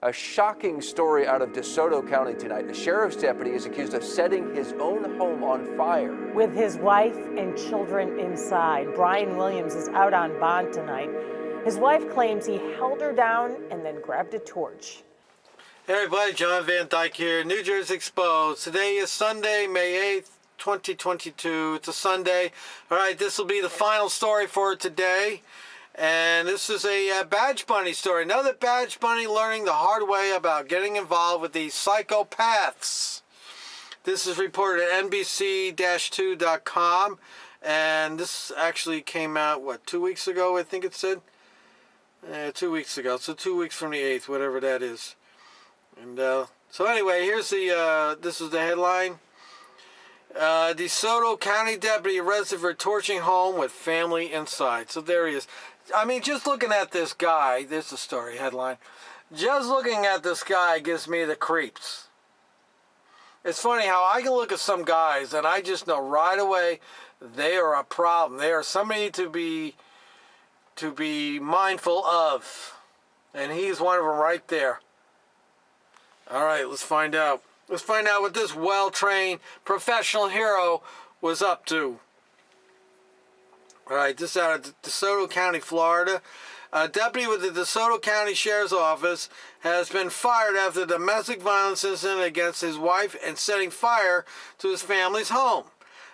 A shocking story out of Desoto County tonight. A sheriff's deputy is accused of setting his own home on fire. With his wife and children inside, Brian Williams is out on bond tonight. His wife claims he held her down and then grabbed a torch. Hey everybody, John Van Dyke here, New Jersey Exposed. Today is Sunday, May 8th, 2022. It's a Sunday. All right, this will be the final story for today. And this is a Badge Bunny story. Another Badge Bunny learning the hard way about getting involved with these psychopaths. This is reported at NBC-2.com. And this actually came out, what, 2 weeks ago, I think it said? 2 weeks ago. So 2 weeks from the 8th, whatever that is. And so anyway, here's the, this is the headline. DeSoto County deputy arrested for torching home with family inside. So there he is. I mean, just looking at this guy, this is the story headline. Just looking at this guy gives me the creeps. It's funny how I can look at some guys and I just know right away they are a problem. They are somebody to be mindful of. And he's one of them right there. All right, let's find out. Let's find out what this well-trained professional hero was up to. All right, this is out of DeSoto County, Florida. A deputy with the DeSoto County Sheriff's Office has been fired after a domestic violence incident against his wife and setting fire to his family's home.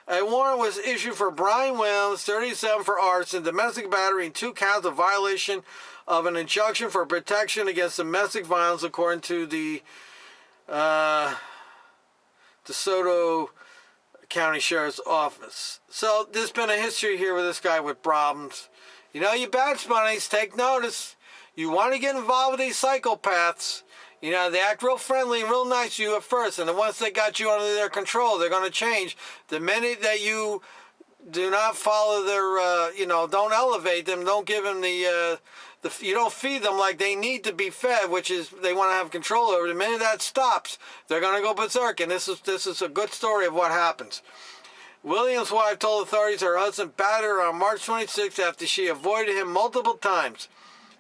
A warrant was issued for Brian Williams, 37, for arson, domestic battery, and 2 counts of violation of an injunction for protection against domestic violence, according to the DeSoto County Sheriff's Office. So there's been a history here with this guy with problems. You know, you Badge Bunnies, take notice. You want to get involved with these psychopaths. You know, they act real friendly and real nice to you at first, and then once they got you under their control, they're going to change. The minute that you do not follow their, you know, don't elevate them, don't give them you don't feed them like they need to be fed, which is they want to have control over. The minute that stops, they're going to go berserk, and this is a good story of what happens. Williams' wife told authorities her husband battered her on March 26th after she avoided him multiple times.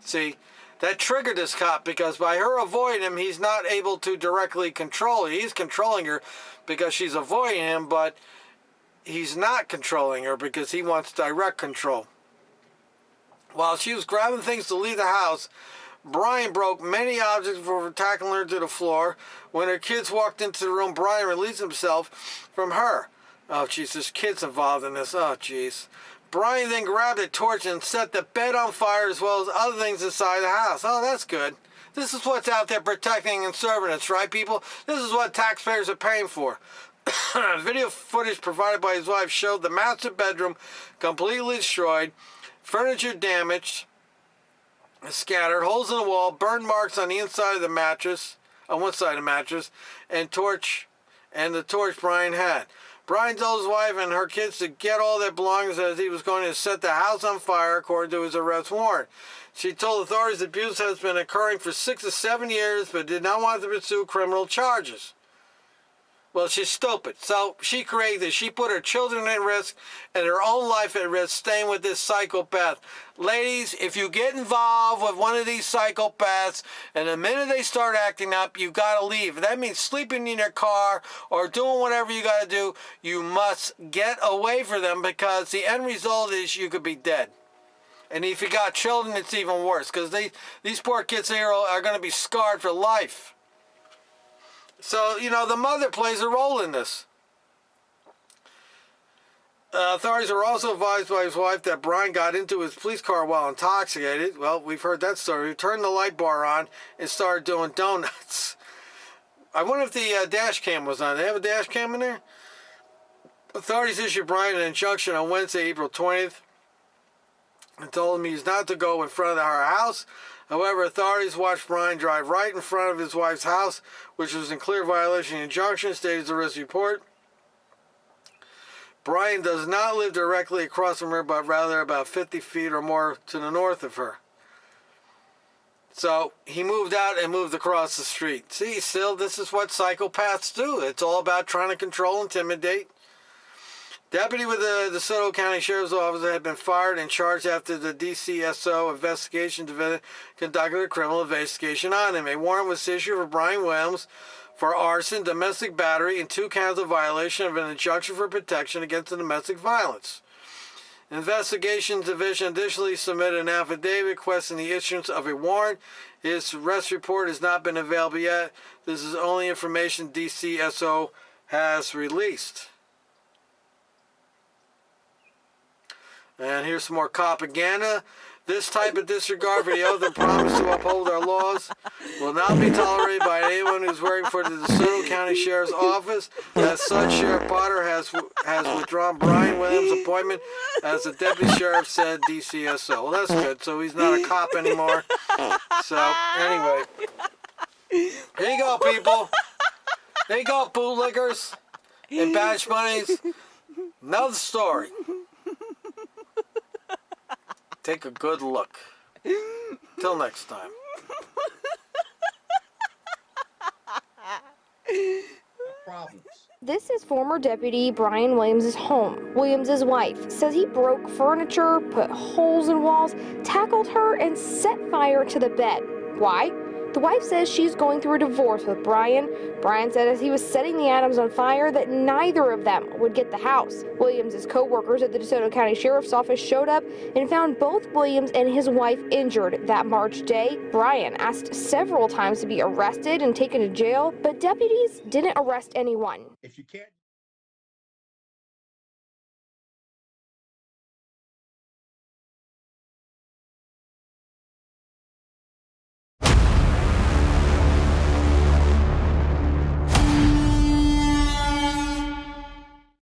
See, that triggered this cop because by her avoiding him, he's not able to directly control her. He's controlling her because she's avoiding him, but he's not controlling her because he wants direct control. While she was grabbing things to leave the house, Brian broke many objects before tackling her to the floor. When her kids walked into the room, Brian released himself from her. Oh, jeez, there's kids involved in this. Oh, jeez. Brian then grabbed a torch and set the bed on fire as well as other things inside the house. Oh, that's good. This is what's out there protecting and serving us, right, people? This is what taxpayers are paying for. Video footage provided by his wife showed the master bedroom completely destroyed, furniture damaged, scattered, holes in the wall, burn marks on the inside of the mattress, on one side of the mattress, and the torch Brian had. Brian told his wife and her kids to get all their belongings as he was going to set the house on fire, according to his arrest warrant. She told authorities abuse has been occurring for 6 to 7 years, but did not want to pursue criminal charges. Well, she's stupid. So she created this. She put her children at risk and her own life at risk staying with this psychopath. Ladies, if you get involved with one of these psychopaths and the minute they start acting up, you got to leave. If that means sleeping in your car or doing whatever you got to do, you must get away from them because the end result is you could be dead. And if you got children, it's even worse because these poor kids here are going to be scarred for life. So, you know, the mother plays a role in this. Authorities were also advised by his wife that Brian got into his police car while intoxicated. Well, we've heard that story. He turned the light bar on and started doing donuts. I wonder if the dash cam was on. They have a dash cam in there? Authorities issued Brian an injunction on Wednesday, April 20th, and told him he's not to go in front of our house. However, authorities watched Brian drive right in front of his wife's house, which was in clear violation of the injunction, stated the arrest report. Brian does not live directly across from her, but rather about 50 feet or more to the north of her. So he moved out and moved across the street. See, still, this is what psychopaths do. It's all about trying to control, intimidate. Deputy with the DeSoto County Sheriff's Office had been fired and charged after the DCSO investigation division conducted a criminal investigation on him. A warrant was issued for Brian Williams for arson, domestic battery, and 2 counts of violation of an injunction for protection against domestic violence. Investigation Division additionally submitted an affidavit requesting the issuance of a warrant. His arrest report has not been available yet. This is only information DCSO has released. And here's some more propaganda. This type of disregard for the oath and promise to uphold our laws will not be tolerated by anyone who's working for the DeSoto County Sheriff's Office. As such, Sheriff Potter has withdrawn Brian Williams' appointment as the Deputy Sheriff, said DCSO. Well, that's good. So he's not a cop anymore. So, anyway. Here you go, people. There you go, bootlickers and badge bunnies. Another story. Take a good look. Till next time. This is former Deputy Brian Williams' home. Williams' wife says he broke furniture, put holes in walls, tackled her, and set fire to the bed. Why? The wife says she's going through a divorce with Brian. Brian said as he was setting the Adams on fire that neither of them would get the house. Williams' co-workers at the DeSoto County Sheriff's Office showed up and found both Williams and his wife injured that March day. Brian asked several times to be arrested and taken to jail, but deputies didn't arrest anyone. If you can't